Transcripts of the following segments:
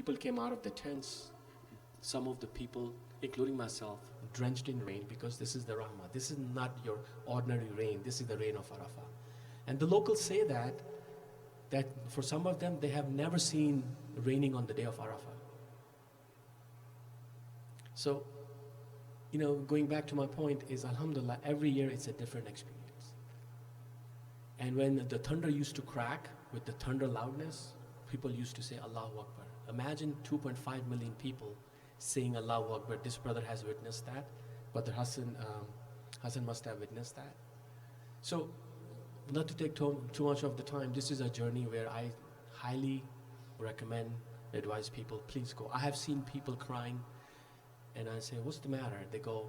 people came out of the tents, some of the people, including myself, drenched in rain because this is the Rahmah. This is not your ordinary rain. This is the rain of Arafah. And the locals say that for some of them, they have never seen raining on the day of Arafah. So, going back to my point is, alhamdulillah, every year it's a different experience. And when the thunder used to crack with the thunder loudness, people used to say Allahu Akbar. Imagine 2.5 million people saying Allahu Akbar. This brother has witnessed that. Brother Hassan must have witnessed that. So, not to take too much of the time, this is a journey where I highly recommend, advise people, please go. I have seen people crying, and I say, what's the matter? They go,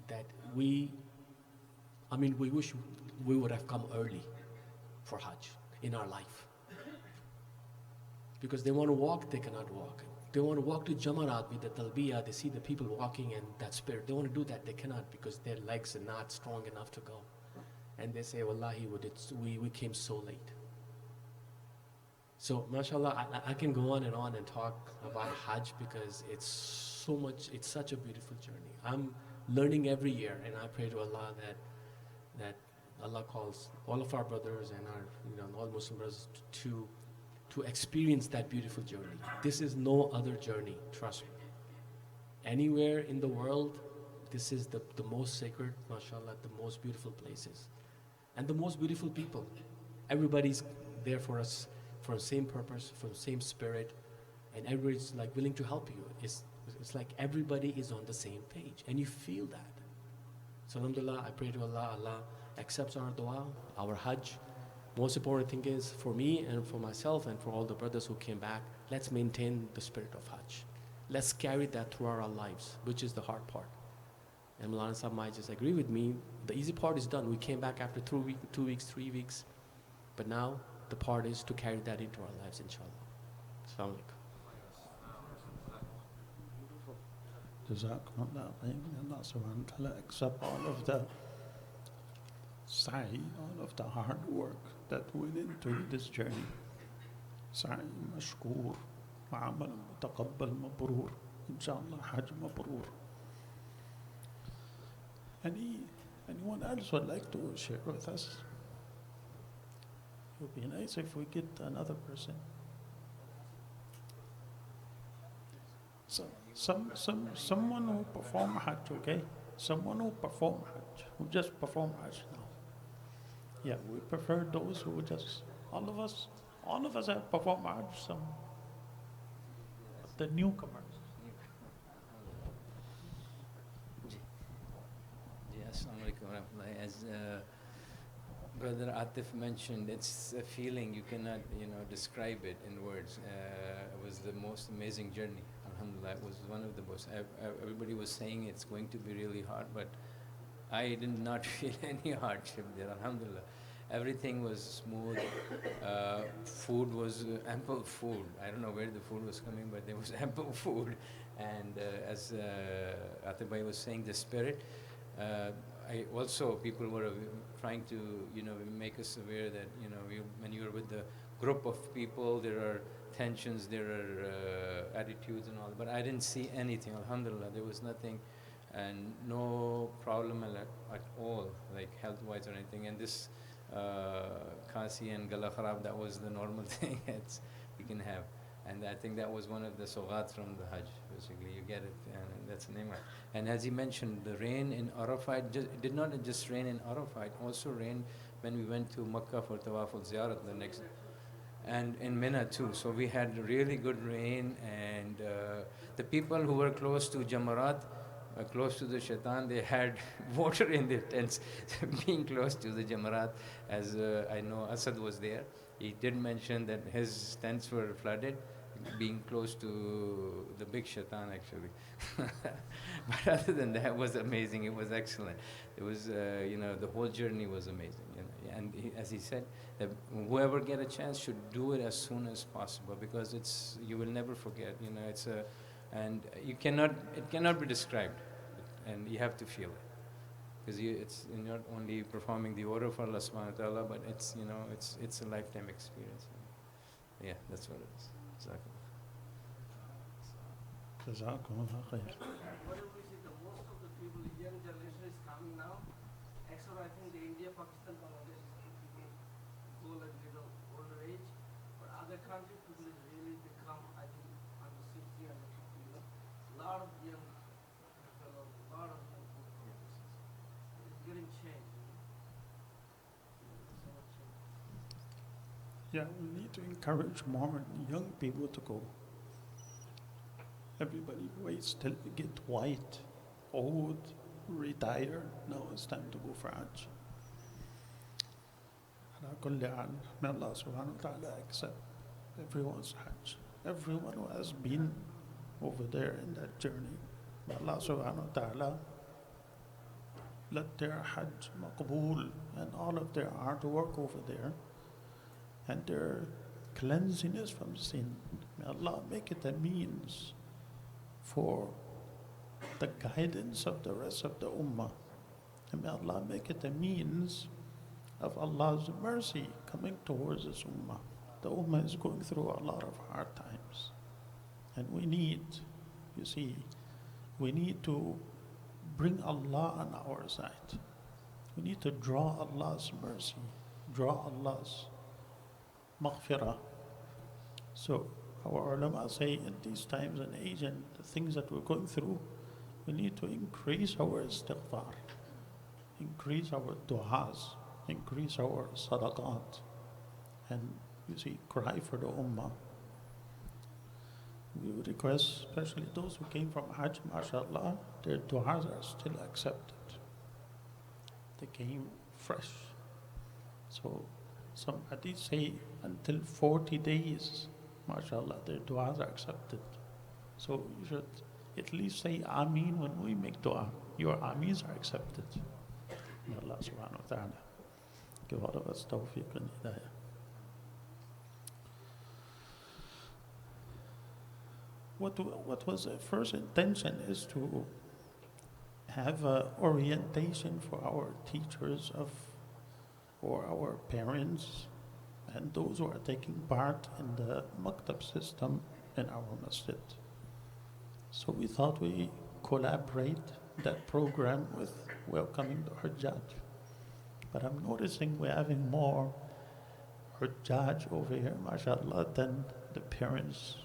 that we wish we would have come early for Hajj in our life. Because they want to walk, they cannot walk. They want to walk to Jamarat with the Talbiyah, they see the people walking and that spirit. They want to do that, they cannot because their legs are not strong enough to go. And they say, Wallahi, we came so late. So, mashallah, I can go on and talk about Hajj because it's such a beautiful journey. I'm learning every year, and I pray to Allah that Allah calls all of our brothers and our all Muslim brothers to experience that beautiful journey. This is no other journey, trust me. Anywhere in the world, this is the most sacred, mashallah, the most beautiful places. And the most beautiful people. Everybody's there for us, for the same purpose, for the same spirit, and everybody's like willing to help you. It's like everybody is on the same page, and you feel that. So alhamdulillah, I pray to Allah, Allah accepts our dua, our Hajj. Most important thing is, for me and for myself and for all the brothers who came back, let's maintain the spirit of Hajj. Let's carry that throughout our lives, which is the hard part. And Maulana Sahib might just agree with me. The easy part is done. We came back after 2 weeks, 3 weeks. But now the part is to carry that into our lives, inshallah. Assalamu alaikum. Jazakumullah khairan. Allah subhanahu wa ta'ala accept all of the sa'i, all of the hard work that went into this journey. Sa'i mashkoor, ma'amal mutaqabbal mabroor. Inshallah, Hajj mabroor. Anyone else would like to share with us? It would be nice if we get another person. So, someone who perform Hajj, okay? Someone who perform Hajj, who just perform Hajj now. Yeah, we prefer those who just, all of us have performed Hajj, the newcomers. As Brother Atif mentioned, it's a feeling you cannot, describe it in words. It was the most amazing journey. Alhamdulillah, it was one of the most. Everybody was saying it's going to be really hard, but I did not feel any hardship there. Alhamdulillah, everything was smooth. Food was ample food. I don't know where the food was coming, but there was ample food. And as Atif Bhai was saying, the spirit. People were trying to, make us aware that, when you're with the group of people, there are tensions, there are attitudes and all. But I didn't see anything, alhamdulillah. There was nothing and no problem at all, like health-wise or anything. And this Khasi and Gala Kharab, that was the normal thing we can have. And I think that was one of the soghat from the Hajj. Basically, you get it, and that's the name. And as he mentioned, the rain in Arafat, it did not just rain in Arafat, it also rained when we went to Makkah for Tawaf al-Ziyarat the next, and in Mina too. So we had really good rain, and the people who were close to Jamarat, close to the Shaitan, they had water in their tents, being close to the Jamarat. As I know Asad was there, he did mention that his tents were flooded, being close to the big Shaitan actually. But other than that, it was amazing. It was excellent. It was, the whole journey was amazing. And as he said, that whoever get a chance should do it as soon as possible, because you will never forget. And it cannot be described, and you have to feel it, because you're not only performing the order for Allah Subhanahu wa Taala, but it's a lifetime experience. Yeah, that's what it is. Jazakumullah khair. Whatever we see, the most of the people, the young generation is coming now. Except I think the India, Pakistan, Bangladesh, people go like little older age. But other countries, people is really become, I think, under 60, under 50, you know. Lot of young fellows, lot of young people. It's getting changed, you know. So much change. Yeah, we need to encourage more young people to go. Everybody waits till they get white, old, retired. Now it's time to go for Hajj. على كل حال, may Allah subhanahu wa ta'ala accept everyone's Hajj. Everyone who has been over there in that journey, may Allah subhanahu wa ta'ala let their Hajj maqbool and all of their hard work over there and their cleansiness from sin, may Allah make it a means for the guidance of the rest of the ummah. And may Allah make it a means of Allah's mercy coming towards this ummah. The ummah is going through a lot of hard times. And we need, you see, we need to bring Allah on our side. We need to draw Allah's mercy, draw Allah's maghfirah. So our ulama say in these times and age and the things that we're going through, we need to increase our istighfar, increase our du'as, increase our sadaqat, and you see, cry for the ummah. We would request, especially those who came from Hajj, mashallah, their du'as are still accepted. They came fresh. So some hadith say until 40 days, mashallah, their du'as are accepted. So you should at least say Ameen when we make dua. Your Ameens are accepted. May Allah subhanahu wa ta'ala give all of us tawfiq and hidayah. What was the first intention is to have an orientation for our teachers or our parents and those who are taking part in the maktab system in our masjid. So we thought we collaborate that program with welcoming the Hujjaj. But I'm noticing we're having more Hujjaj over here, mashallah, than the parents.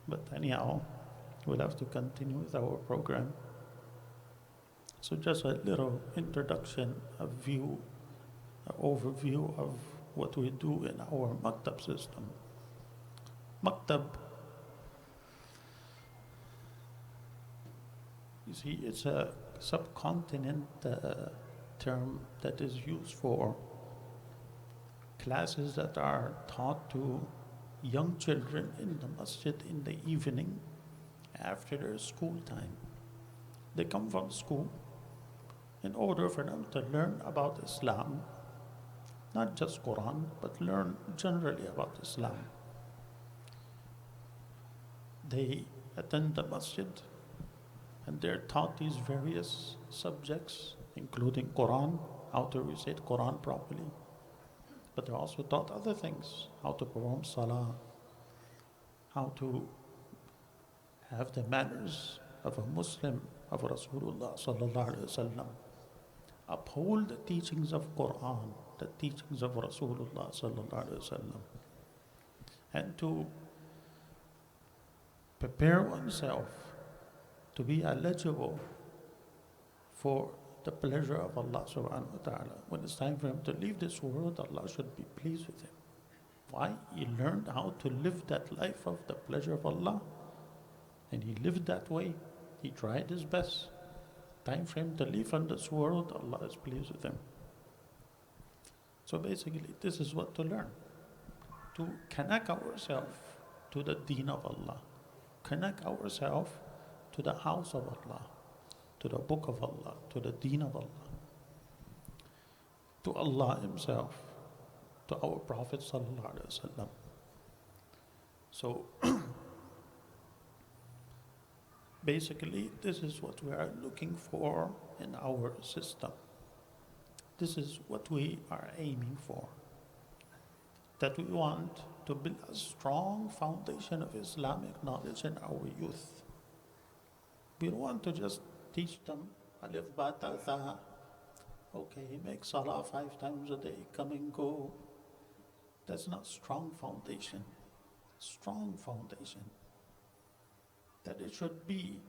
But anyhow, we'll have to continue with our program. So just a little introduction, a view, an overview of what we do in our maktab system. Maktab, you see, it's a subcontinent term that is used for classes that are taught to young children in the masjid in the evening after their school time. They come from school in order for them to learn about Islam, not just Quran, but learn generally about Islam. They attend the masjid and they're taught these various subjects, including Quran, how to recite Quran properly. But they're also taught other things, how to perform salah, how to have the manners of a Muslim, of Rasulullah sallallahu alaihi wasallam, uphold the teachings of Quran, the teachings of Rasulullah sallallahu alaihi wasallam, and to prepare oneself to be eligible for the pleasure of Allah subhanahu wa ta'ala. When it's time for him to leave this world, Allah should be pleased with him. Why? He learned how to live that life of the pleasure of Allah, and he lived that way. He tried his best. Time for him to leave from this world, Allah is pleased with him. So basically, this is what to learn. To connect ourselves to the deen of Allah. Connect ourselves to the house of Allah, to the book of Allah, to the deen of Allah, to Allah himself, to our Prophet sallallahu alaihi wasallam. So basically, this is what we are looking for in our system. This is what we are aiming for. That we want to build a strong foundation of Islamic knowledge in our youth. We don't want to just teach them alif ba ta tha. Okay, make salah 5 times a day, come and go. That's not strong foundation. Strong foundation. That it should be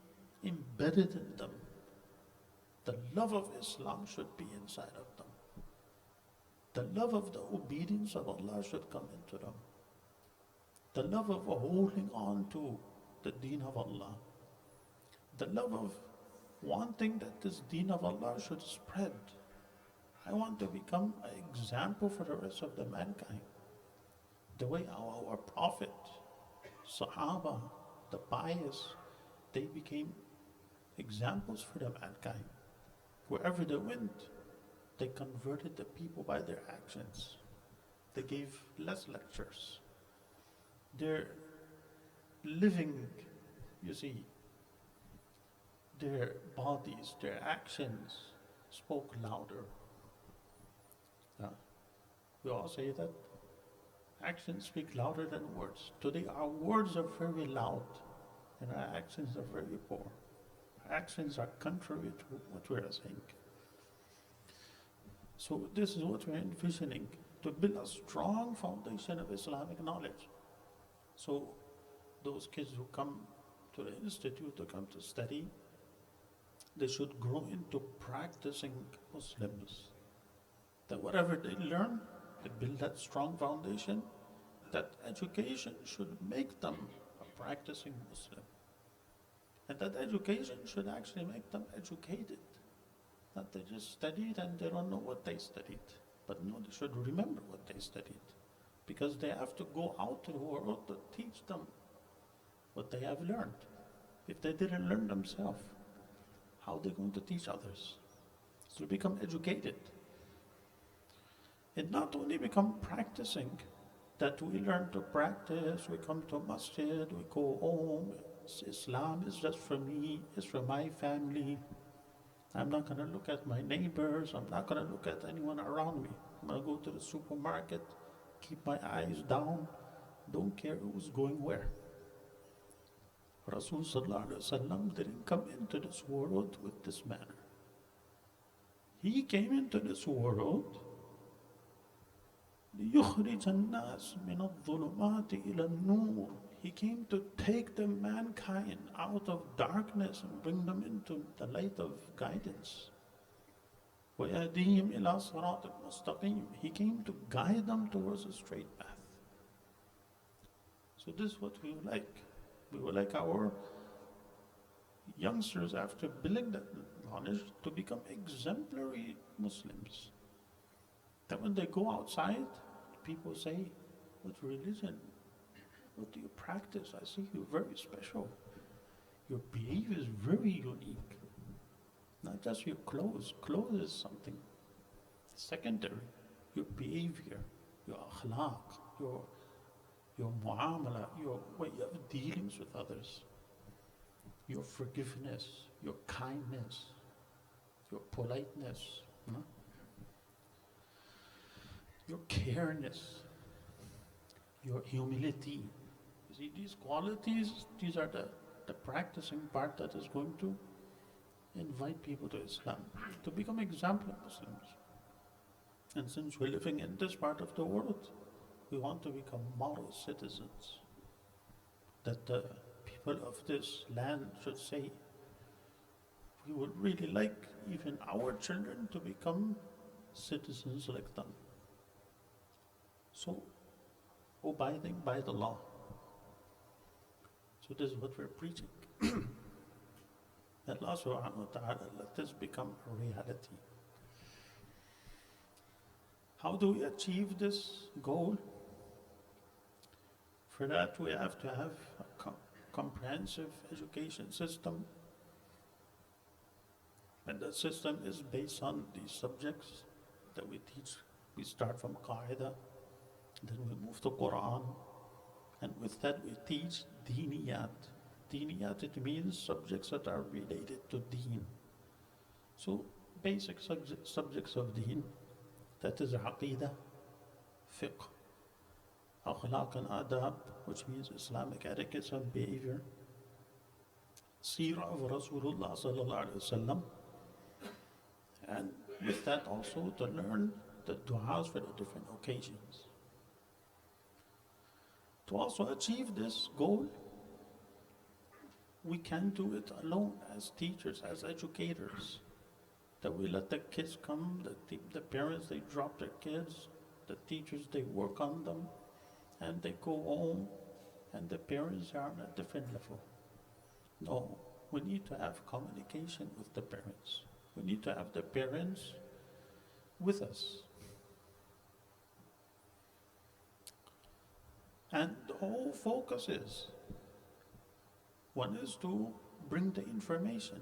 embedded in them. The love of Islam should be inside of them. The love of the obedience of Allah should come into them. The love of holding on to the deen of Allah. The love of wanting that this deen of Allah should spread. I want to become an example for the rest of the mankind. The way our Prophet, Sahaba, the pious, they became examples for the mankind. Wherever they went, they converted the people by their actions. They gave less lectures. Their living, you see, their bodies, their actions spoke louder. We all say that actions speak louder than words. Today our words are very loud and our actions are very poor. Our actions are contrary to what we are saying. So this is what we're envisioning, to build a strong foundation of Islamic knowledge. So those kids who come to the institute to come to study, they should grow into practicing Muslims. That whatever they learn, they build that strong foundation, that education should make them a practicing Muslim. And that education should actually make them educated. Not they just studied and they don't know what they studied. But no, they should remember what they studied. Because they have to go out to the world to teach them what they have learned. If they didn't learn themselves, how are they going to teach others? So become educated. And not only become practicing, that we learn to practice, we come to masjid, we go home, Islam is just for me, it's for my family. I'm not going to look at my neighbors, I'm not going to look at anyone around me. I'm going to go to the supermarket, keep my eyes down, don't care who's going where. Rasul Sallallahu Alaihi Wasallam didn't come into this world with this manner. He came into this world لِيُخْرِجَ النَّاسِ مِنَ الظُّلُمَاتِ إِلَى النُّورِ. He came to take the mankind out of darkness and bring them into the light of guidance. وَيَهْدِيهِمْ إِلَى صِرَاطٍ مُسْتَقِيمٍ. He came to guide them towards a straight path. So this is what we would like. We would like our youngsters, after building that knowledge, to become exemplary Muslims. That when they go outside, people say, what religion? What do you practice? I see you're very special. Your behavior is very unique. Not just your clothes. Clothes is something secondary. Your behavior, your akhlaq, your muamala, your way of dealings with others, your forgiveness, your kindness, your politeness, your careness, your humility. You see, these qualities, these are the practicing part that is going to invite people to Islam, to become exemplar Muslims. And since we're living in this part of the world, we want to become model citizens. That the people of this land should say, we would really like even our children to become citizens like them. So, abiding by the law. So this is what we're preaching. That Allah subhanahu wa ta'ala, let this become a reality. How do we achieve this goal? For that we have to have a comprehensive education system. And that system is based on these subjects that we teach. We start from Qaida, then we move to Quran, and with that we teach Diniyat. Diniyat, it means subjects that are related to Deen. So basic subjects of Deen, that is Aqidah, Fiqh, akhlaq and adab, which means Islamic etiquette and behavior, seerah of Rasulullah sallallahu alaihi wasallam, and with that also to learn the du'as for the different occasions. To also achieve this goal, we can't do it alone as teachers, as educators. That we let the kids come, the parents, they drop their kids, the teachers, they work on them, and they go home, and the parents are on a different level. No, we need to have communication with the parents. We need to have the parents with us. And the whole focus is, one is to bring the information,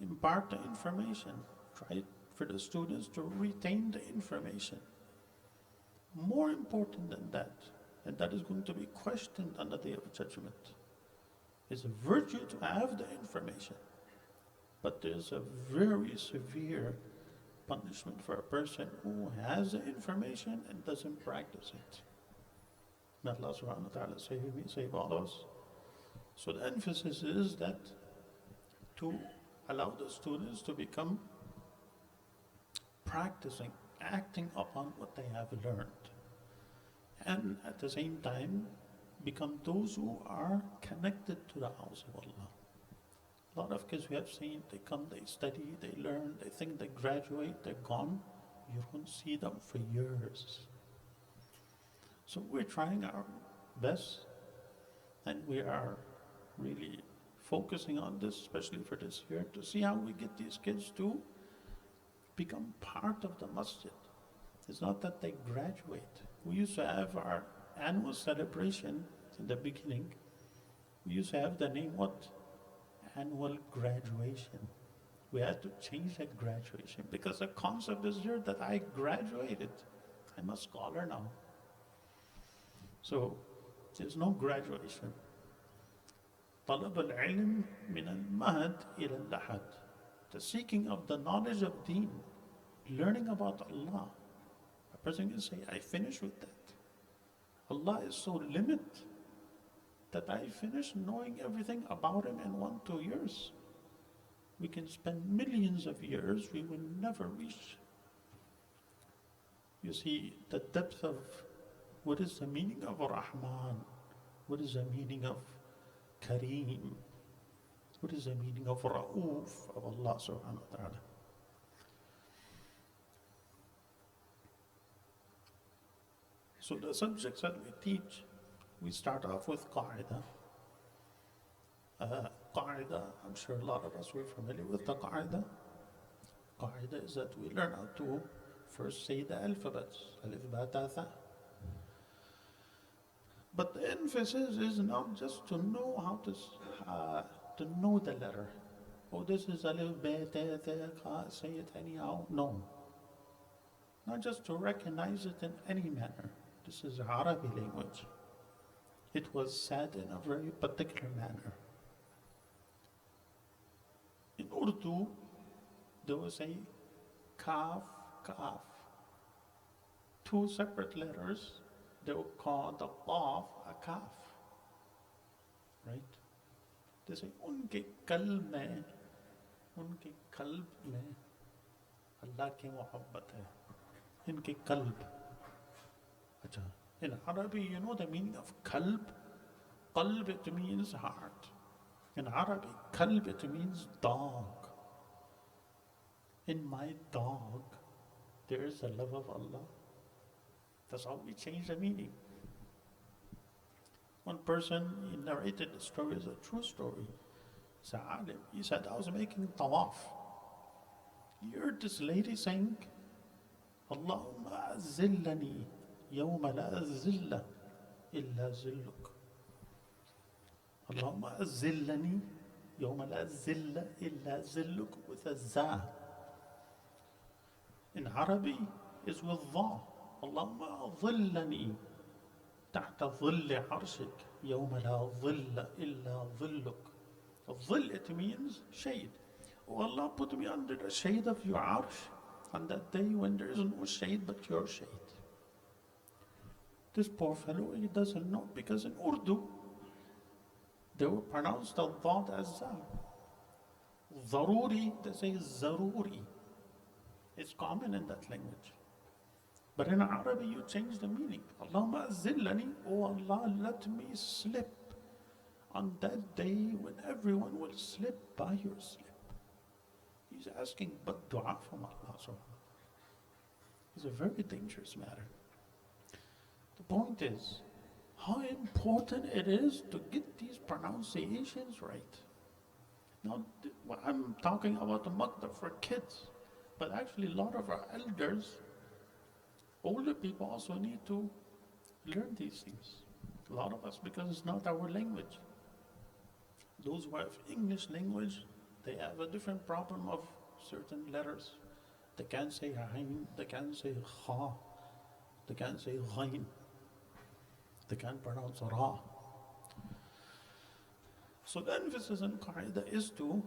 impart the information, try for the students to retain the information. More important than that, and that is going to be questioned on the Day of Judgment, is a virtue to have the information. But there's a very severe punishment for a person who has the information and doesn't practice it. May Allah subhanahu wa ta'ala save me, save all of us. So the emphasis is that to allow the students to become practicing, acting upon what they have learned. And at the same time, become those who are connected to the house of Allah. A lot of kids we have seen, they come, they study, they learn, they think they graduate, they're gone. You don't see them for years. So we're trying our best, and we are really focusing on this, especially for this year, to see how we get these kids to become part of the masjid. It's not that they graduate. We used to have our annual celebration in the beginning. We used to have the name what? Annual graduation. We had to change that graduation because the concept is here that I graduated. I'm a scholar now. So there's no graduation. طلب العلم من المهد إلى اللحد. The seeking of the knowledge of deen, learning about Allah. A person can say, I finished with that. Allah is so limited that I finished knowing everything about Him in 1-2 years. We can spend millions of years, we will never reach. You see, the depth of what is the meaning of Rahman, what is the meaning of Kareem, what is the meaning of Ra'uf of Allah subhanahu wa ta'ala. So the subjects that we teach, we start off with Qaida. Qaida, I'm sure a lot of us were familiar with the Qaida. Qaida is that we learn how to first say the alphabets, Alif, Ba, Ta, Tha. But the emphasis is not just to know how to know the letter. Oh, this is Alif, Ba, Ta, Tha, say it anyhow. No. Not just to recognize it in any manner. This is Arabic language. It was said in a very particular manner. In order to, there was a kaf, kaf. Two separate letters, they were called the qaf, a kaf. Right? They say, unke kalb mein, unke kalb mein, Allah ki muhabbat hai. Inke kalb. Achha. In Arabic, you know the meaning of kalb? Qalb, it means heart. In Arabic, kalb, it means dog. In my dog, there is the love of Allah. That's how we change the meaning. One person, he narrated the story as a true story. He's an alim. He said, I was making tawaf. He heard this lady saying, Allahumma zillani yawma la zilla illa zilluk. Allahumma zillani yawma la zilla illa zilluk with a za. In Arabic, it's with dha. Allahumma dhillani tahta dhilli arshik yawma la dhilla illa dhilluk. Dhill, it means shade. Oh Allah, put me under the shade of your arsh on that day when there is no shade but your shade. This poor fellow, he doesn't know because in Urdu, they will pronounce the dot as za. Zaruri, they say zaruri. It's common in that language. But in Arabic, you change the meaning. Allahumma zillani, oh Allah, let me slip on that day when everyone will slip by your slip. He's asking but dua from Allah subhanahu wa ta'ala. It's a very dangerous matter. The point is how important it is to get these pronunciations right. Now, I'm talking about the maktab for kids, but actually a lot of our elders, older people also need to learn these things. A lot of us, because it's not our language. Those who have English language, they have a different problem of certain letters. They can't say Ain, they can't say Kha, they can't say Ghain, they can't pronounce Ra. So the emphasis in Qaeda is to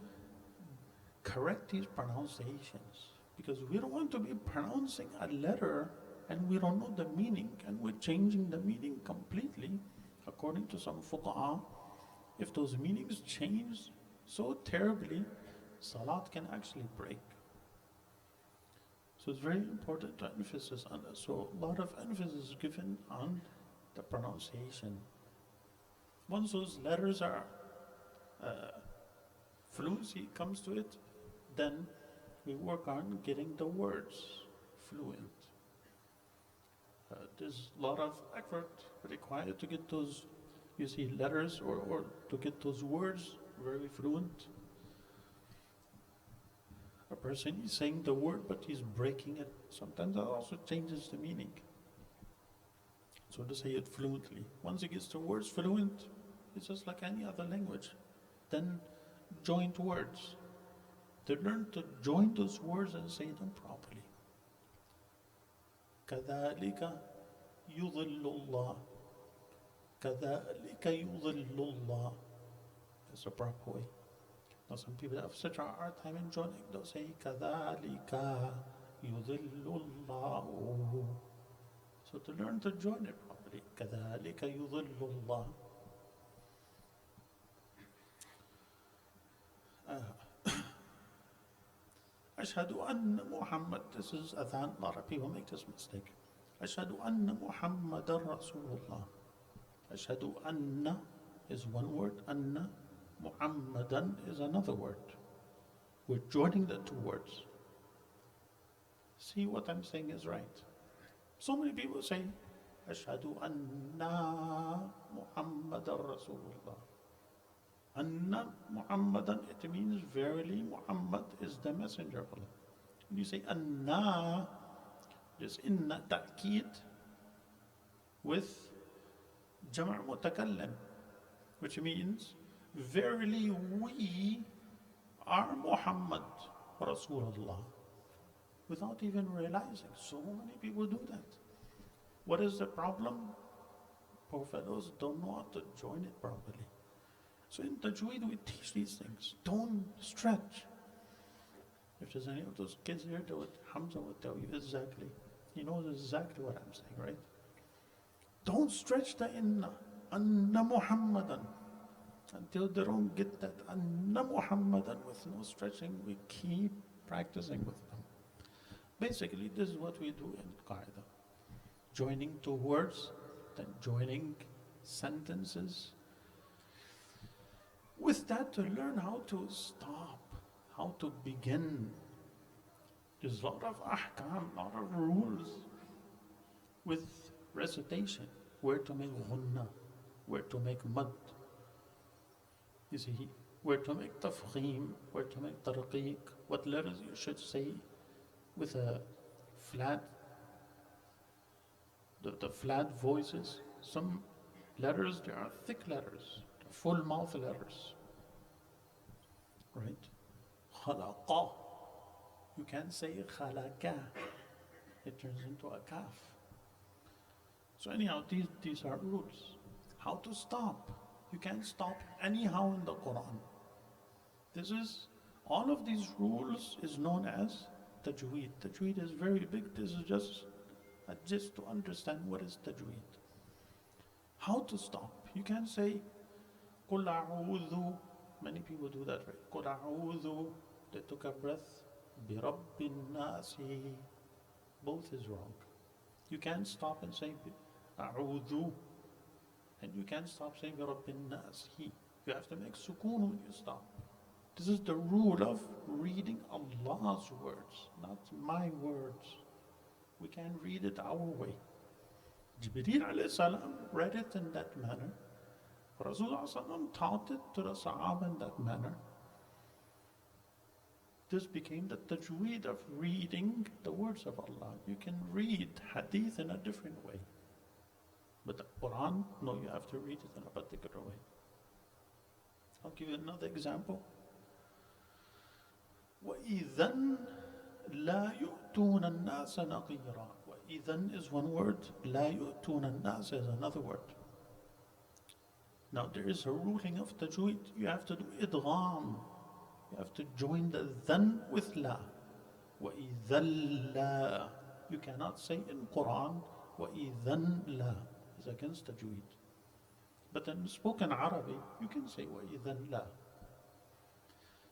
correct these pronunciations, because we don't want to be pronouncing a letter and we don't know the meaning, and we're changing the meaning completely. According to some fuqaha, if those meanings change so terribly, salat can actually break. So it's very important to emphasis on that. So a lot of emphasis is given on the pronunciation. Once those letters are fluency comes to it, then we work on getting the words fluent. There's a lot of effort required to get those, you see, letters or to get those words very fluent. A person is saying the word but he's breaking it. Sometimes that also changes the meaning. So to say it fluently. Once he gets the words fluent, it's just like any other language. Then joint words. They learn to join those words and say them properly. كذلك يضل الله. كذلك يضل الله. That's the proper way. Now some people have such a hard time in joining. They'll say كذلك يضل الله. So to learn to join it properly. كذلك يضل الله. أشهد أن محمد. This is adhan. A lot of people make this mistake. أشهد أن محمد رسول الله. أشهد أن is one word. أن محمدا is another word. We're joining the two words. See what I'm saying is right. So many people say أشهد أن محمد رسول الله. Anna Muhammadan, it means verily Muhammad is the messenger of Allah. When you say Anna, just inna ta'keed with Jama' Mutakallim, which means verily we are Muhammad Rasulullah, without even realizing. So many people do that. What is the problem? Poor fellows don't know how to join it properly. So in Tajweed we teach these things. Don't stretch. If there's any of those kids here, Hamza will tell you exactly. He knows exactly what I'm saying, right? Don't stretch the inna. Anna Muhammadan. Until they don't get that Anna Muhammadan with no stretching, we keep practicing with them. Basically, this is what we do in Qaeda. Joining two words, then joining sentences. With that, to learn how to stop, how to begin. There's a lot of ahkam, a lot of rules with recitation. Where to make ghunna, where to make mad. You see, where to make tafkhim, where to make tarqiq, what letters you should say with a flat, the flat voices. Some letters, they are thick letters. Full mouth letters, right? Khalaqa. You can't say khalaqa. It turns into a kaf. So anyhow, these are rules. How to stop? You can't stop anyhow in the Quran. All of these rules is known as tajweed. Tajweed is very big. This is just to understand what is tajweed. how to stop. You can't say, قُلْ أَعُوذُ. Many people do that, right? قُلْ أَعُوذُ. They took a breath. بِرَبِّ النَّاسِ. Both is wrong. You can't stop and say أَعُوذُ. And you can't stop saying بِرَبِّ النَّاسِ. You have to make sukoon when you stop. This is the rule of reading Allah's words, not my words. We can't read it our way. Jibreel alayhi salam read it in that manner. Rasulullah taught it to the Sahaba in that manner. This became the tajweed of reading the words of Allah. You can read hadith in a different way. But the Quran, no, you have to read it in a particular way. I'll give you another example. وَإِذًا لَا يُؤْتُونَ النَّاسَ نَقِيرًا. وَإِذًا is one word, لَا يُؤْتُونَ النَّاسَ is another word. Now there is a ruling of tajweed. You have to do idgham. You have to join the then with la. وَإِذًا لَا. You cannot say in Quran, وَإِذًا لَا. It's against tajweed. But in spoken Arabic, you can say وَإِذًا لَا.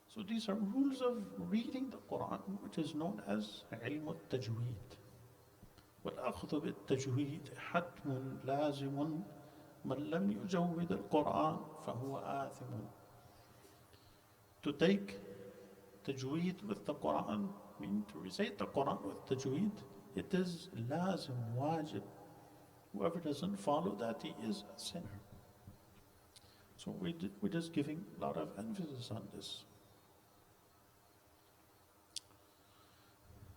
So these are rules of reading the Quran, which is known as علم التجويد. والأخذ بالتجويد حتم لازم من لم يجود القرآن فهو آثم. To take tajweed with the Quran, mean to recite the Quran with tajweed, it is lazim, wajib. Whoever doesn't follow that, he is a sinner. So we're just giving a lot of emphasis on this.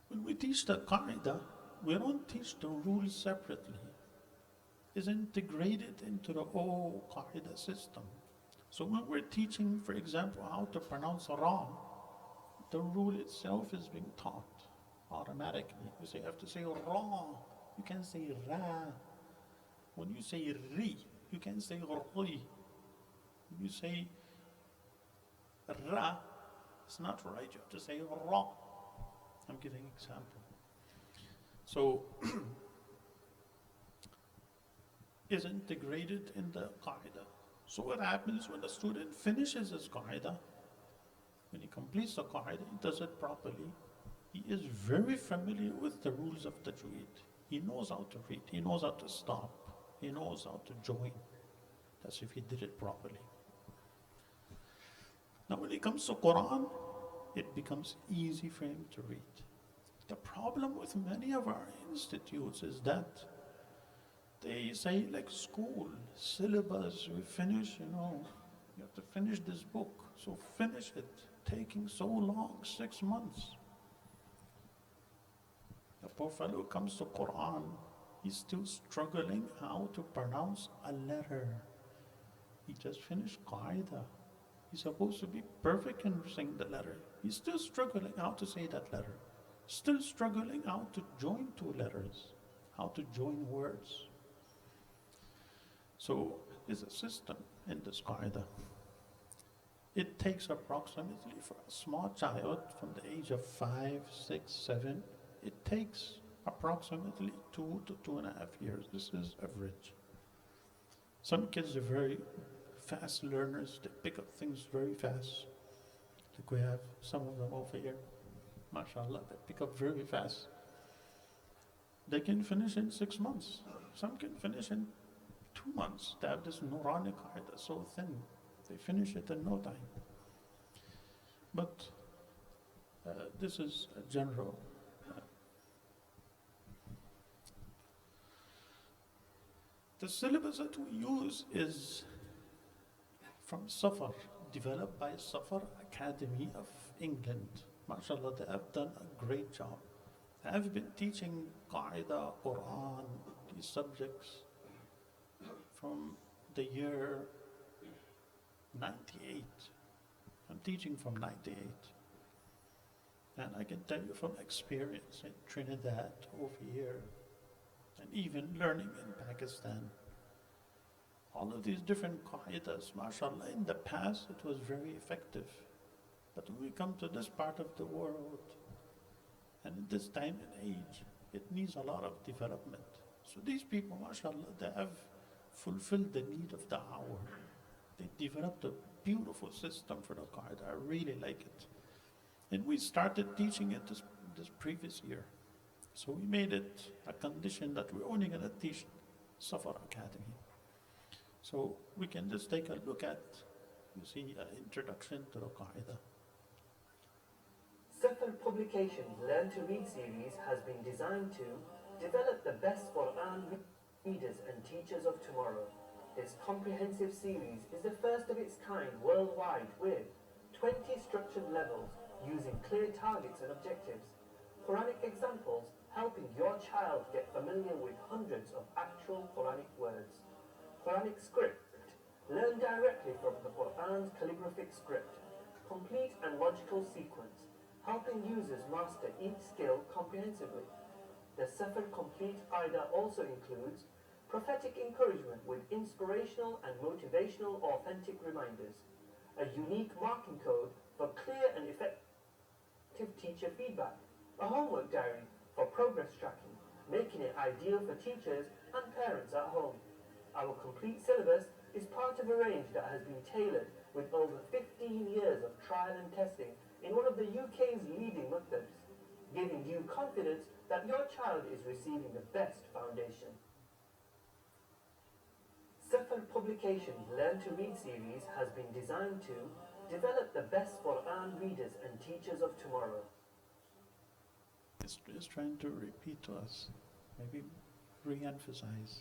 When we teach the qaida, we don't teach the rules separately. It's integrated into the whole qaida system. So when we're teaching, for example, how to pronounce ra, the rule itself is being taught automatically. You say, you have to say ra, you can't say ra. When you say ri, you can't say ri. When you say ra, it's not right, you have to say ra. I'm giving an example. So, is integrated in the qaida. So what happens when the student finishes his qaida, when he completes the qaida, he does it properly, he is very familiar with the rules of tajweed. He knows how to read, he knows how to stop, he knows how to join. That's if he did it properly. Now when it comes to Quran, it becomes easy for him to read. The problem with many of our institutes is that they say, like school, syllabus, we finish, you have to finish this book. So finish it, taking so long, 6 months. The poor fellow comes to Quran, he's still struggling how to pronounce a letter. He just finished Qaida. He's supposed to be perfect in saying the letter. He's still struggling how to say that letter. Still struggling how to join two letters, how to join words. So there's a system in this qaida. It takes approximately for a small child from the age of 5, 6, 7, it takes approximately 2 to 2.5 years. This is average. Some kids are very fast learners. They pick up things very fast. Like we have some of them over here. MashaAllah, they pick up very fast. They can finish in 6 months. Some can finish in 2 months. They have this Nurani qaida so thin. They finish it in no time. But this is a general. The syllabus that we use is from Safar, developed by Safar Academy of England. MashaAllah, they have done a great job. I have been teaching Qaida, Quran, these subjects from the year 98. I'm teaching from 98. And I can tell you from experience in Trinidad, over here, and even learning in Pakistan, all of these different qaidas, mashallah, in the past it was very effective. But when we come to this part of the world, and in this time and age, it needs a lot of development. So these people, mashallah, they have fulfilled the need of the hour. They developed a beautiful system for the Qaeda. I really like it. And we started teaching it this previous year. So we made it a condition that we're only going to teach Safar Academy. So we can just take a look at, you see, an introduction to the Qaeda. Safar Publications' Learn to Read series has been designed to develop the best Quran readers and teachers of tomorrow. This comprehensive series is the first of its kind worldwide with 20 structured levels using clear targets and objectives. Quranic examples helping your child get familiar with hundreds of actual Quranic words. Quranic script. Learn directly from the Quran's calligraphic script. Complete and logical sequence, helping users master each skill comprehensively. The Safar Complete Qaida also includes prophetic encouragement with inspirational and motivational authentic reminders, a unique marking code for clear and effective teacher feedback, a homework diary for progress tracking, making it ideal for teachers and parents at home. Our complete syllabus is part of a range that has been tailored with over 15 years of trial and testing in one of the UK's leading maktabs, giving you confidence that your child is receiving the best foundation. Safar Publications' Learn to Read series has been designed to develop the best Quran readers and teachers of tomorrow. It's just trying to repeat to us, maybe re-emphasize.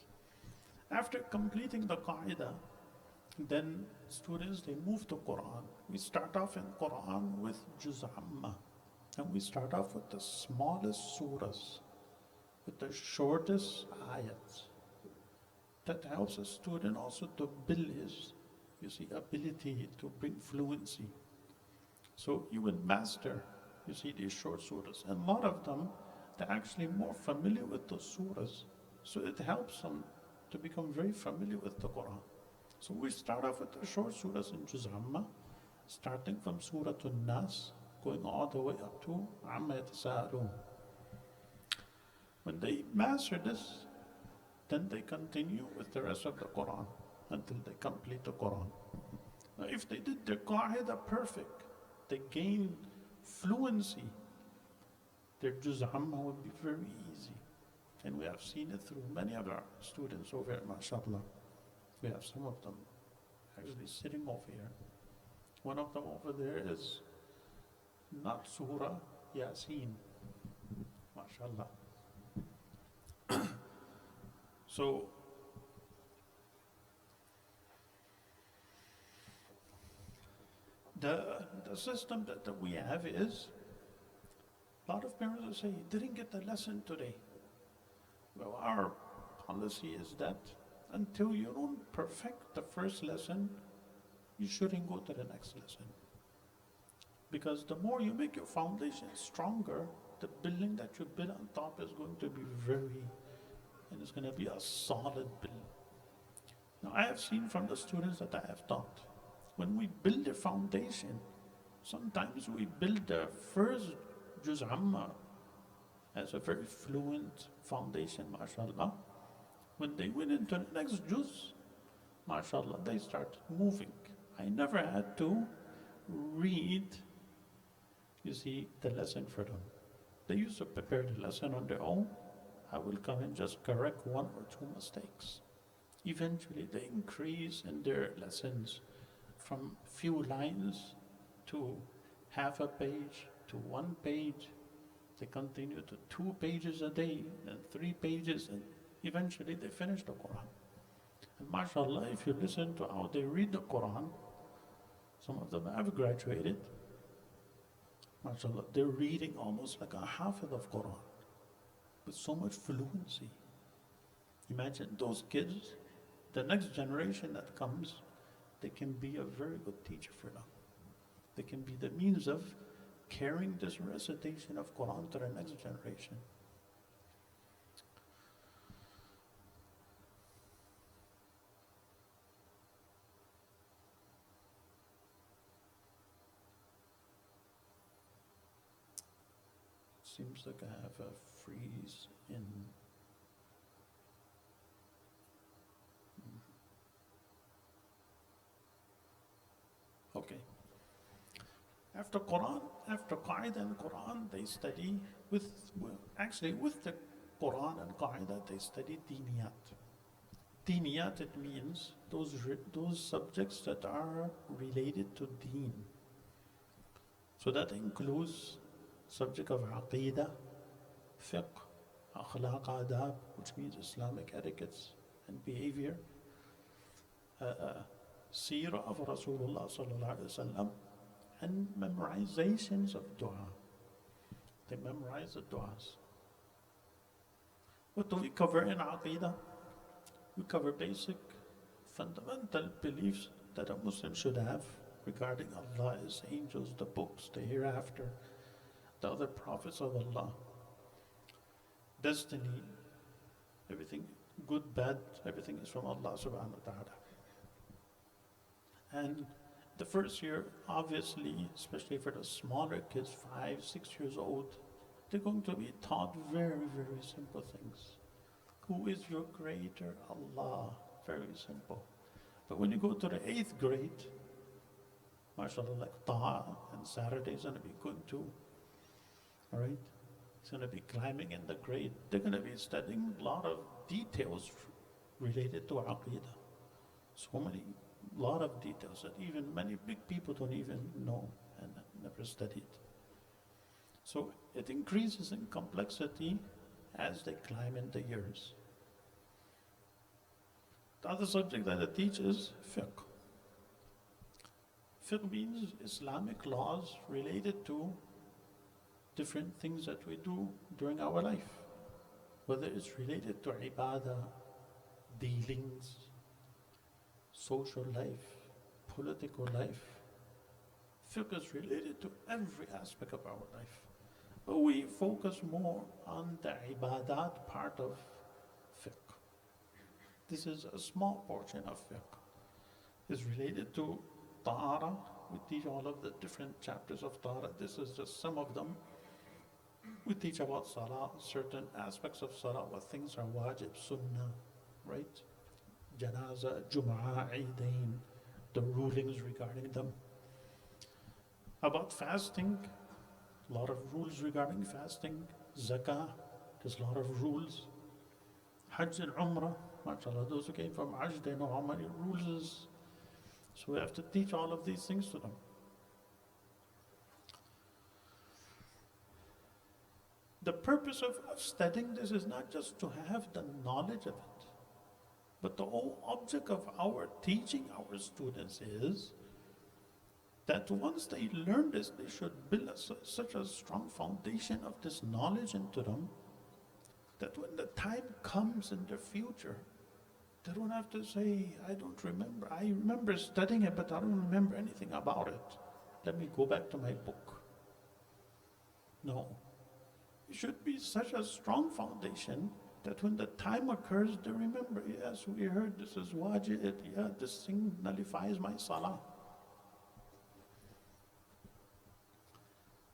After completing the Qaeda, then students, they move to Quran. We start off in Quran with Juz Amma. And we start off with the smallest surahs, with the shortest ayats. That helps a student also to build his, you see, ability to bring fluency. So you will master, you see, these short surahs. And a lot of them, they're actually more familiar with the surahs. So it helps them to become very familiar with the Quran. So we start off with the short surahs in Juz Amma, starting from Surah An-Nas, going all the way up to Amma Yatasa'alun. When they master this, then they continue with the rest of the Quran until they complete the Quran. Now, if they did their Qaida perfect, they gain fluency, their Juz Amma would be very easy. And we have seen it through many of our students over here, mashallah. We have some of them actually sitting over here. One of them over there is not Surah Yasin, mashallah. So, the system that we have is, a lot of parents will say, you didn't get the lesson today. Well, our policy is that until you don't perfect the first lesson, you shouldn't go to the next lesson. Because the more you make your foundation stronger, the building that you build on top is going to be and it's going to be a solid build. Now, I have seen from the students that I have taught, when we build the foundation, sometimes we build the first Juz Amma as a very fluent foundation, mashallah. When they went into the next Juz, mashallah, they start moving. I never had to read, you see, the lesson for them. They used to prepare the lesson on their own. I will come and just correct one or two mistakes. Eventually, they increase in their lessons from few lines to half a page to 1 page. They continue to 2 pages a day, and 3 pages, and eventually they finish the Quran. And mashallah, if you listen to how they read the Quran, some of them have graduated. Mashallah, they're reading almost like a hafiz of Quran with so much fluency. Imagine those kids, the next generation that comes, they can be a very good teacher for them. They can be the means of carrying this recitation of Quran to the next generation. Seems like I have a freeze in. After Quran, after Qaida and Quran, they study actually with the Quran and Qaida, they study Diniyat. Diniyat, it means those subjects that are related to Deen. So that includes subject of Aqidah, Fiqh, Akhlaq, Adab, which means Islamic etiquettes and behavior, Seerah of Rasulullah sallallahu alaihi wasallam, and memorizations of dua. They memorize the duas. What do we cover in Aqidah? We cover basic, fundamental beliefs that a Muslim should have regarding Allah, His angels, the books, the hereafter, the other prophets of Allah, destiny, everything, good, bad, everything is from Allah subhanahu wa ta'ala. And the first year, obviously, especially for the smaller kids, 5, 6 years old, they're going to be taught very, very simple things. Who is your creator? Allah. Very simple. But when you go to the 8th grade, mashallah, like Taha and Saturday is going to be good too. All right? It's going to be climbing in the grade. They're going to be studying a lot of details related to Aqidah. So many, lot of details that even many big people don't even know and never studied. So it increases in complexity as they climb in the years. The other subject that I teach is fiqh. Fiqh means Islamic laws related to different things that we do during our life, whether it's related to ibadah, dealings, social life, political life. Fiqh is related to every aspect of our life. But we focus more on the ibadat part of fiqh. This is a small portion of fiqh. It's related to tahara. We teach all of the different chapters of tahara. This is just some of them. We teach about salah, certain aspects of salah, what things are wajib, sunnah, right? Janazah, Jum'ah, Eidain, the rulings regarding them. About fasting, a lot of rules regarding fasting. Zakah, there's a lot of rules. Hajj and Umrah, mashallah, those who came from Hajj, they know how many rules is. So we have to teach all of these things to them. The purpose of studying this is not just to have the knowledge of it, but the whole object of our teaching our students is that once they learn this, they should build such a strong foundation of this knowledge into them that when the time comes in the future, they don't have to say, I don't remember. I remember studying it, but I don't remember anything about it. Let me go back to my book. No. It should be such a strong foundation that when the time occurs, they remember, yes, we heard this is wajib, yeah, this thing nullifies my salah.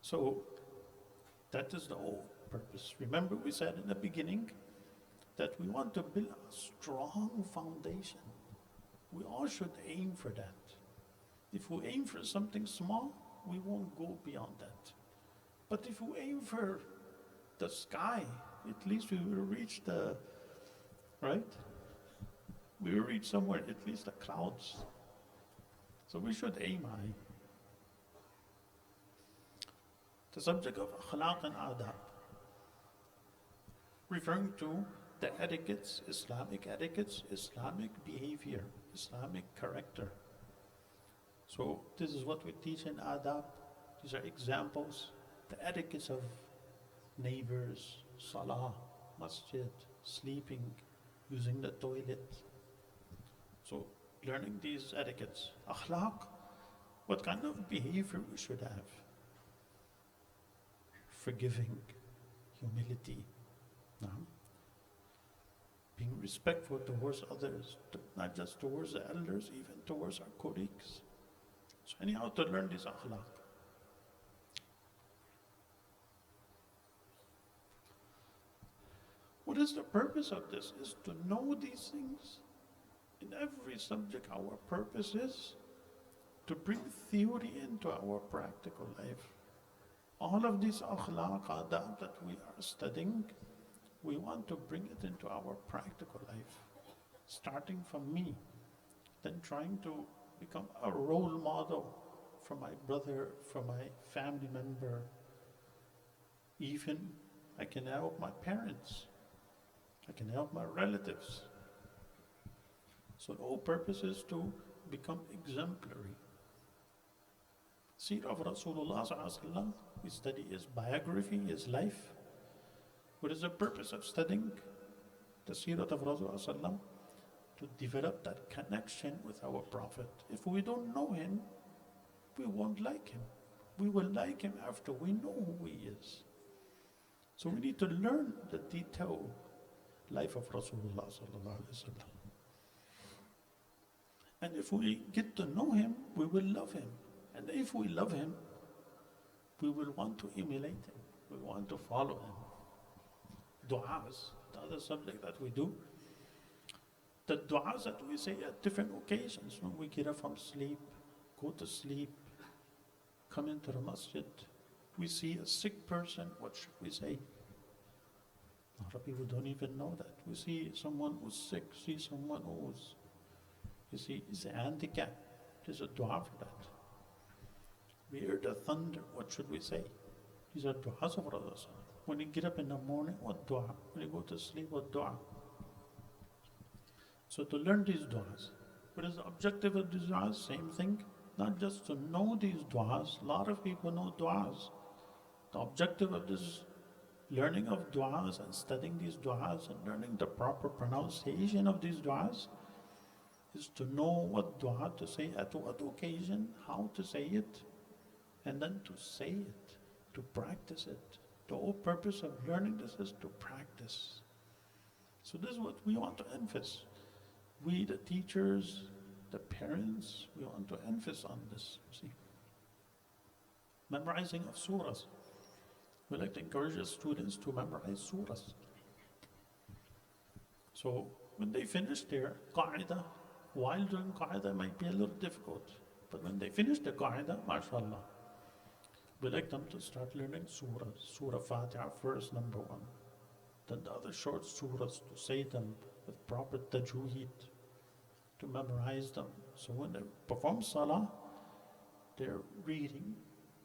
So that is the whole purpose. Remember we said in the beginning that we want to build a strong foundation. We all should aim for that. If we aim for something small, we won't go beyond that. But if we aim for the sky, at least we will reach the, right? We will reach somewhere, at least the clouds. So we should aim high. The subject of akhlaq and adab, referring to the etiquettes, Islamic behavior, Islamic character. So this is what we teach in adab. These are examples, the etiquettes of neighbors, salah, masjid, sleeping, using the toilet. So learning these etiquettes. Akhlaq, what kind of behavior we should have. Forgiving, humility, no? Being respectful towards others, not just towards the elders, even towards our colleagues. So anyhow, to learn this akhlaq. What is the purpose of this? Is to know these things. In every subject, our purpose is to bring theory into our practical life. All of these akhlaq, adab that we are studying, we want to bring it into our practical life, starting from me, then trying to become a role model for my brother, for my family member. Even I can help my parents, I can help my relatives. So the whole purpose is to become exemplary. Seerah of Rasulullah Sallallahu Alaihi Wasallam, we study his biography, his life. What is the purpose of studying the Seerah of Rasulullah Sallallahu Alaihi Wasallam? To develop that connection with our Prophet. If we don't know him, we won't like him. We will like him after we know who he is. So we need to learn the detailed life of Rasulullah Sallallahu Alaihi Wasallam. And if we get to know him, we will love him. And if we love him, we will want to emulate him. We want to follow him. Du'as, the other subject that we do. The du'as that we say at different occasions, when we get up from sleep, go to sleep, come into the masjid, we see a sick person, what should we say? A lot of people don't even know that. We see someone who's sick, see someone who's, you see, is handicapped. There's a dua for that. We hear the thunder, what should we say? These are du'as of Rasulullah. When you get up in the morning, what dua? When you go to sleep, what dua? So to learn these du'as. What is the objective of these du'as? Same thing. Not just to know these du'as. A lot of people know du'as. The objective of this learning of du'as and studying these du'as and learning the proper pronunciation of these du'as is to know what dua to say at what occasion, how to say it, and then to say it, to practice it. The whole purpose of learning this is to practice. So this is what we want to emphasize. We, the teachers, the parents, we want to emphasize on this. See, memorizing of surahs. We like to encourage the students to memorize surahs. So when they finish their qa'idah, while doing qa'idah it might be a little difficult, but when they finish the qa'idah, mashallah, we like them to start learning surahs. Surah Fatiha first, number one. Then the other short surahs, to say them with proper tajweed, to memorize them. So when they perform salah, they're reading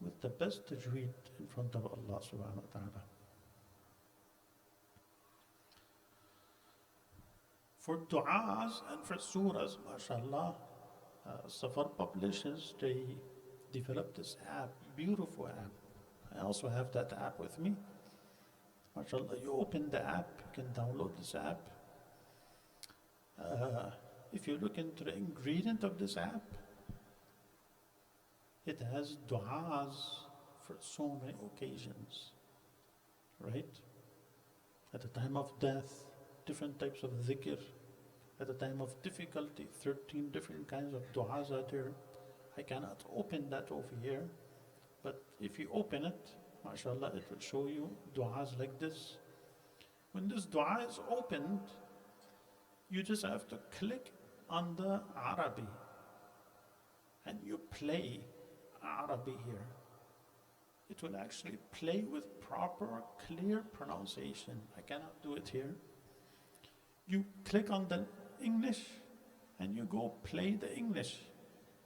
with the best tajweed in front of Allah subhanahu wa ta'ala. For du'as and for surahs, mashallah, Safar publishers, they developed this app, beautiful app. I also have that app with me. MashaAllah, you open the app, you can download this app. If you look into the ingredient of this app, it has du'as for so many occasions, right? At the time of death, different types of dhikr. At the time of difficulty, 13 different kinds of du'as are there. I cannot open that over here, but if you open it, mashallah, it will show you du'as like this. When this du'a is opened, you just have to click on the Arabi and you play Arabi here. It will actually play with proper, clear pronunciation. I cannot do it here. You click on the English and you go play the English.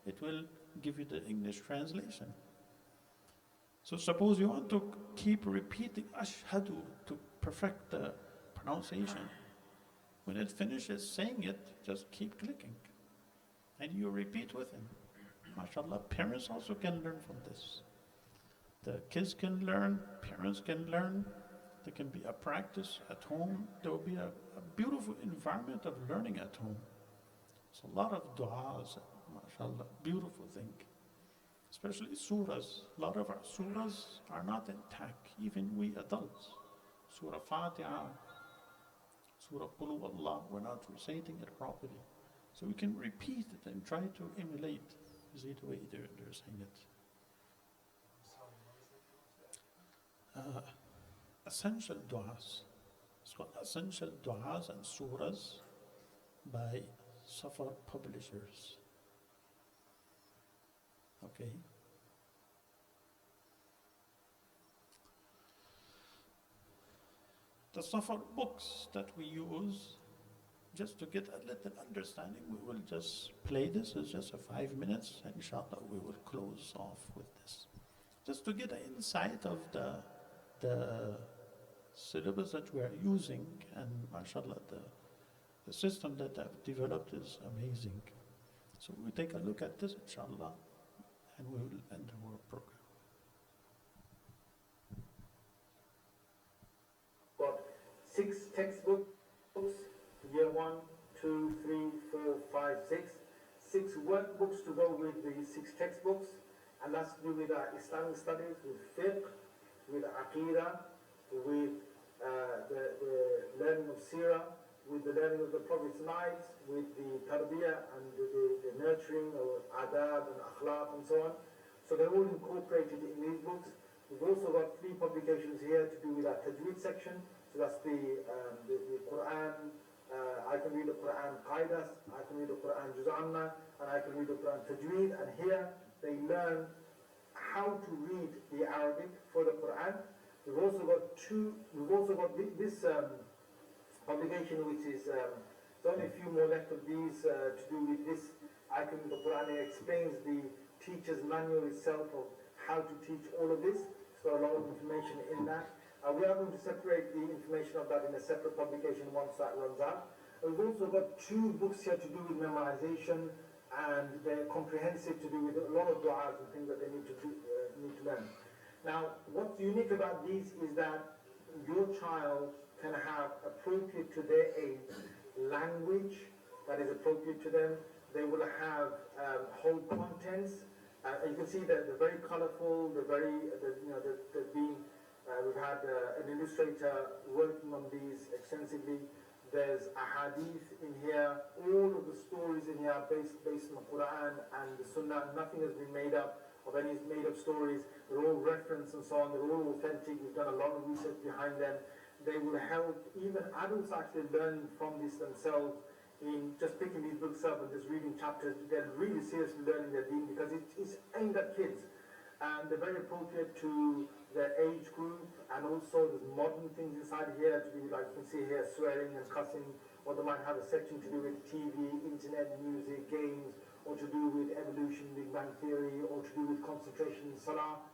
It will give you the English translation. So suppose you want to keep repeating Ashhadu to perfect the pronunciation. When it finishes saying it, just keep clicking. And you repeat with him. MashaAllah, parents also can learn from this. The kids can learn, parents can learn. There can be a practice at home. There will be a beautiful environment of learning at home. It's a lot of du'as, mashallah, beautiful thing. Especially surahs. A lot of our surahs are not intact, even we adults. Surah Fatiha, Surah Qul Huwallah, we're not reciting it properly. So we can repeat it and try to emulate. You see the way they're saying it. Essential du'as. It's called Essential Du'as and Surahs by Safar Publishers. okay? The suffer books that we use, just to get a little understanding, we will just play this. It's just a 5 minutes. Inshallah, we will close off with this. Just to get an insight of the syllabus that we are using, and mashallah, the system that I've developed is amazing. So we take a look at this, inshallah, and we will end our program. Got 6 textbooks, year 1, 2, 3, 4, 5, 6. 6 workbooks to go with the 6 textbooks, and that's to do with Islamic studies, with fiqh, with aqidah, with the learning of seerah, with the learning of the Prophet's lives, with the tarbiyah and the nurturing of adab and akhlaq and so on. So they're all incorporated in these books. We've also got 3 publications here to do with our tajweed section. So that's the Quran. I can read the Quran Qaidas, I can read the Quran Juz'anna, and I can read the Quran Tajweed. And here they learn how to read the Arabic for the Quran. We've also got this publication, which is there's only a few more left of these to do with this. I can read the Quran. It explains the teacher's manual itself of how to teach all of this. So a lot of information in that. We are going to separate the information of that in a separate publication once that runs out. We've also got 2 books here to do with memorization, and they're comprehensive to do with a lot of du'as and things that they need to learn. Now, what's unique about these is that your child can have appropriate to their age language that is appropriate to them. They will have whole contents. You can see that they're very colorful. They're being. We've had an illustrator working on these extensively. There's a hadith in here. All of the stories in here are based on the Quran and the Sunnah. Nothing has been made up of any made-up stories. They're all referenced and so on. They're all authentic. We've done a lot of research behind them. They will help even adults actually learn from this themselves in just picking these books up and just reading chapters. They're really seriously learning their deen because it's aimed at kids. And they're very appropriate to their age group, and also there's modern things inside here to do with, like you can see here, swearing and cussing, or they might have a section to do with TV, internet, music, games, or to do with evolution, Big Bang Theory, or to do with concentration in Salah,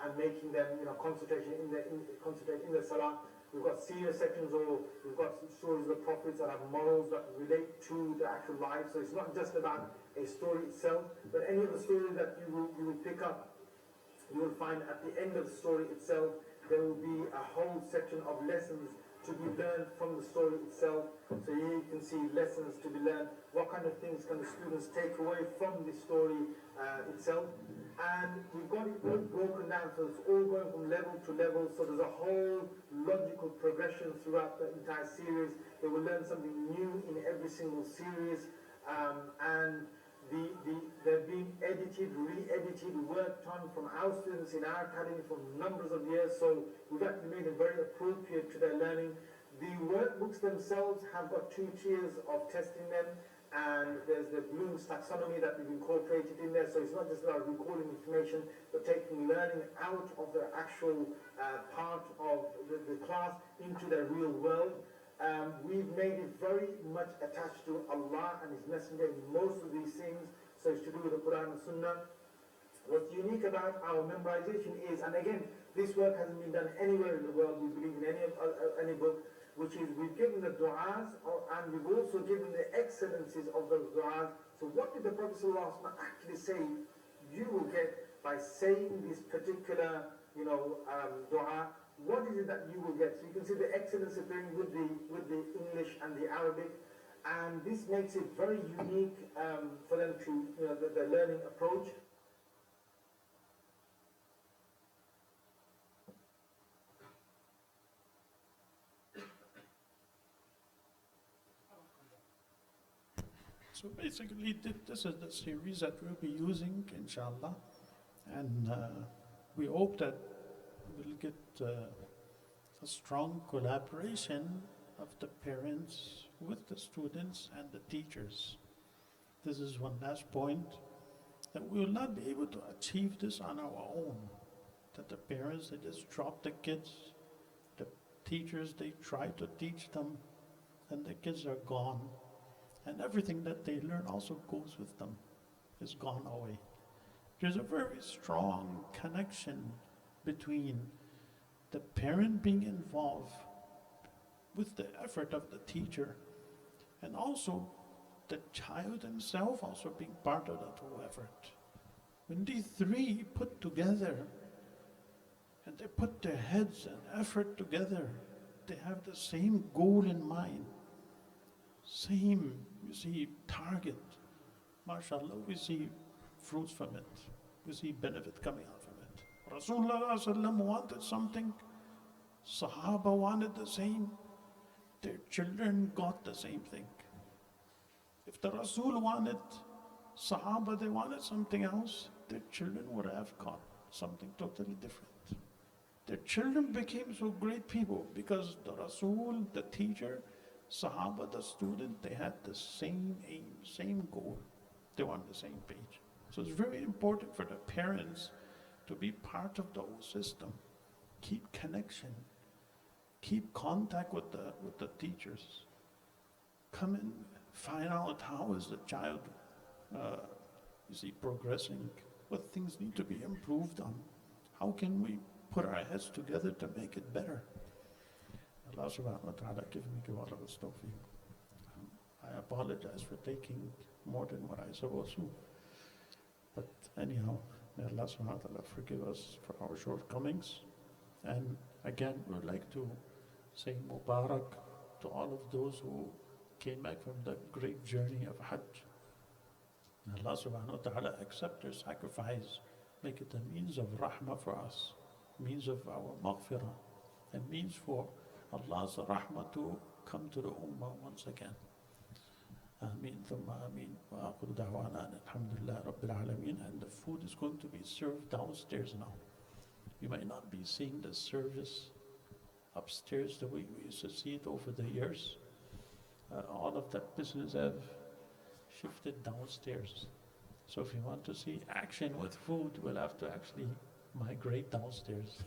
and making them, concentrate in the Salah. We've got serious sections, or we've got stories of the prophets that have morals that relate to the actual life. So it's not just about a story itself, but any of the stories that you will pick up, you will find at the end of the story itself, there will be a whole section of lessons to be learned from the story itself. So here you can see lessons to be learned. What kind of things can the students take away from the story itself? And we've got it all broken down, so it's all going from level to level. So there's a whole logical progression throughout the entire series. They will learn something new in every single series. And they're being edited, re-edited, worked on from our students in our academy for numbers of years, so we've actually made it very appropriate to their learning. The workbooks themselves have got 2 tiers of testing them, and there's the Bloom's taxonomy that we've incorporated in there, so it's not just about recalling information, but taking learning out of the actual part of the class into their real world. We've made it very much attached to Allah and His Messenger in most of these things, so it's to do with the Quran and Sunnah. What's unique about our memorization is, and again, this work hasn't been done anywhere in the world, we believe in any book, which is we've given the du'as, and we've also given the excellencies of those du'as. So what did the Prophet ﷺ actually say you will get by saying this particular, du'a? What is it that you will get? So you can see the excellence appearing with the English and the Arabic, and this makes it very unique for them to, the learning approach. So basically, this is the series that we'll be using, inshallah, and we hope that we'll get a strong collaboration of the parents with the students and the teachers. This is one last point. that we will not be able to achieve this on our own. That the parents, they just drop the kids, the teachers, they try to teach them, and the kids are gone. And everything that they learn also goes with them, is gone away. There's a very strong connection between the parent being involved with the effort of the teacher, and also the child himself also being part of that whole effort. When these three put together, and they put their heads and effort together, they have the same goal in mind, same, you see, target. MashaAllah, we see fruits from it. We see benefit coming out from it. Rasulullah wanted something, Sahaba wanted the same, their children got the same thing. If the Rasul wanted, Sahaba, they wanted something else, their children would have got something totally different. Their children became so great people because the Rasul, the teacher, Sahaba, the student, they had the same aim, same goal. They were on the same page. So it's very important for the parents to be part of the whole system. Keep connection. Keep contact with the teachers. Come and find out how is the child, you see, progressing. What things need to be improved on. How can we put our heads together to make it better? Allah subhanahu wa ta'ala give me all of his tawfiq. I apologize for taking more than what I supposed to. But anyhow, may Allah subhanahu wa ta'ala forgive us for our shortcomings. And again, we would like to say Mubarak to all of those who came back from the great journey of Hajj. May Allah subhanahu wa ta'ala accept their sacrifice, make it a means of rahmah for us, means of our maghfirah, and means for Allah's rahmah to come to the ummah once again. Ameen, thumma ameen, wa akhiru da'wana alhamdulillah rabbil alameen. And the food is going to be served downstairs now. You might not be seeing the service upstairs the way we used to see it over the years. All of that business have shifted downstairs. So if you want to see action with food, we'll have to actually migrate downstairs.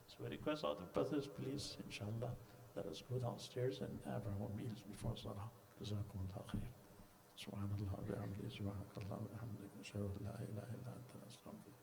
So I request all the brothers, please, inshallah, let us go downstairs and have our own meals before Salah. Jazakumullah khair. Subhanallah wa bihamdihi, subhanakallah wa bihamdihi, ashhadu an la ilaha illa anta, astaghfiruka.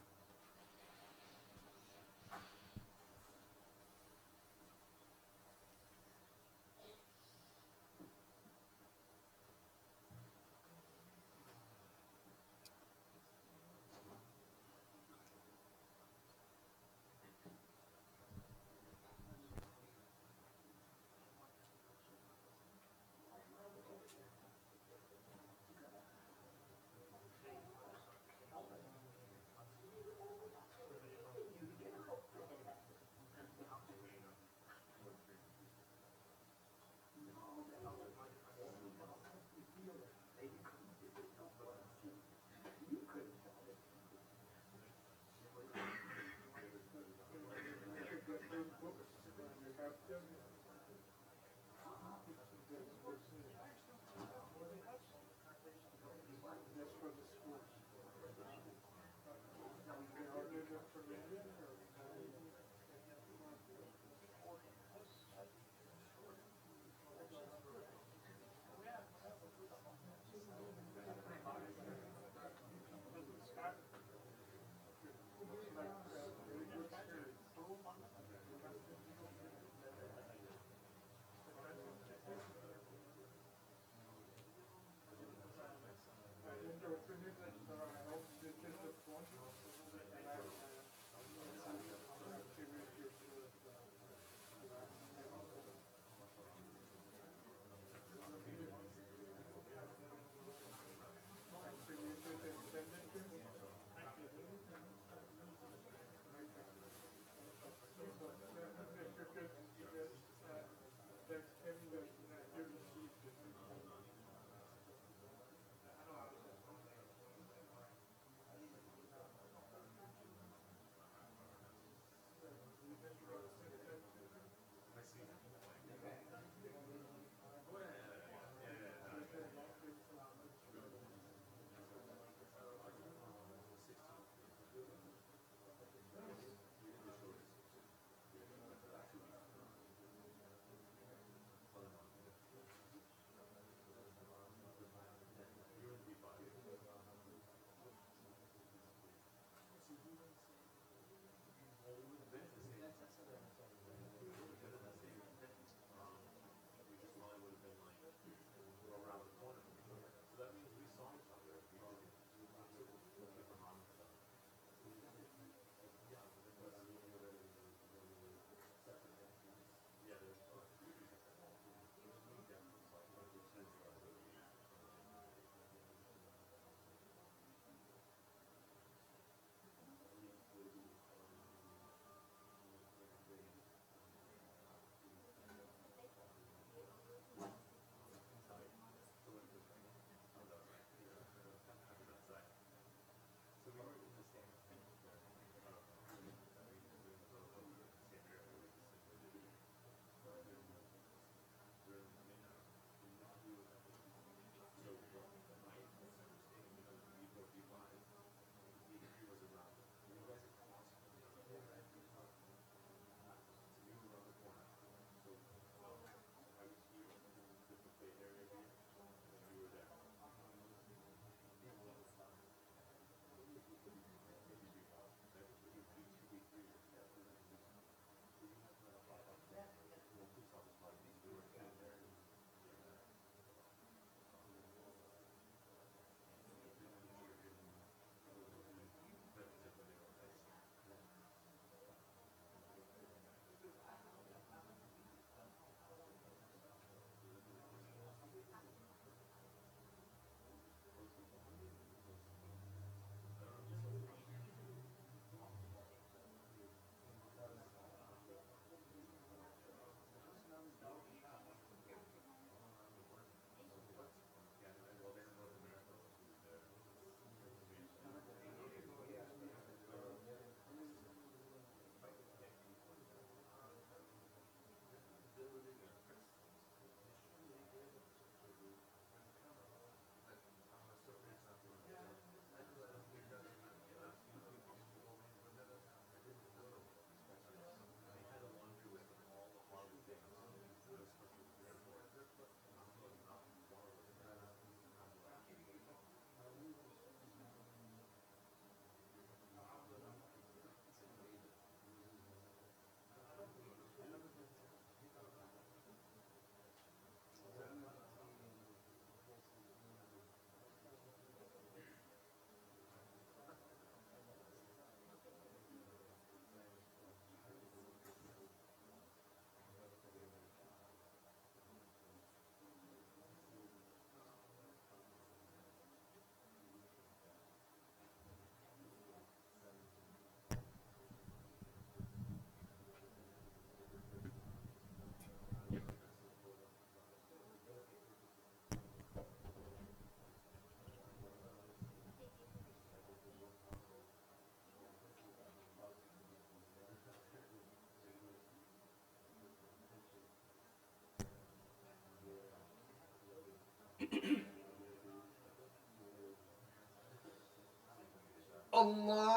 الله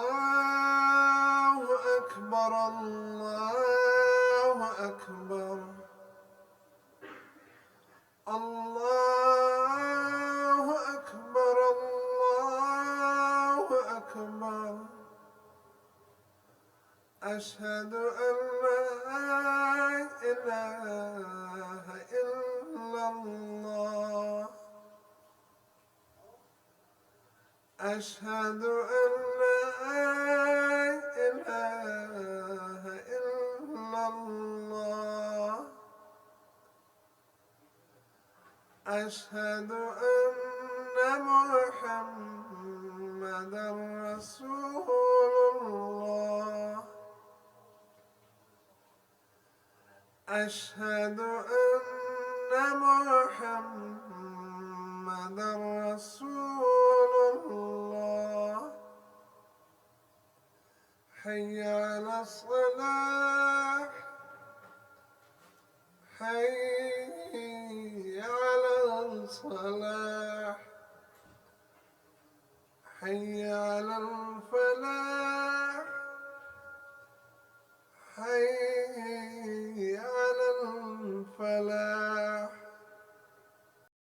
أكبر الله أكبر الله أكبر الله أكبر أشهد أن لا إله إلا الله أشهد أن لا إله إلا الله أشهد أن محمدا رسول الله أشهد أن محمدا رسول الله حي على الصلاة حي على الصلاة حي على الفلاح حي على الفلاح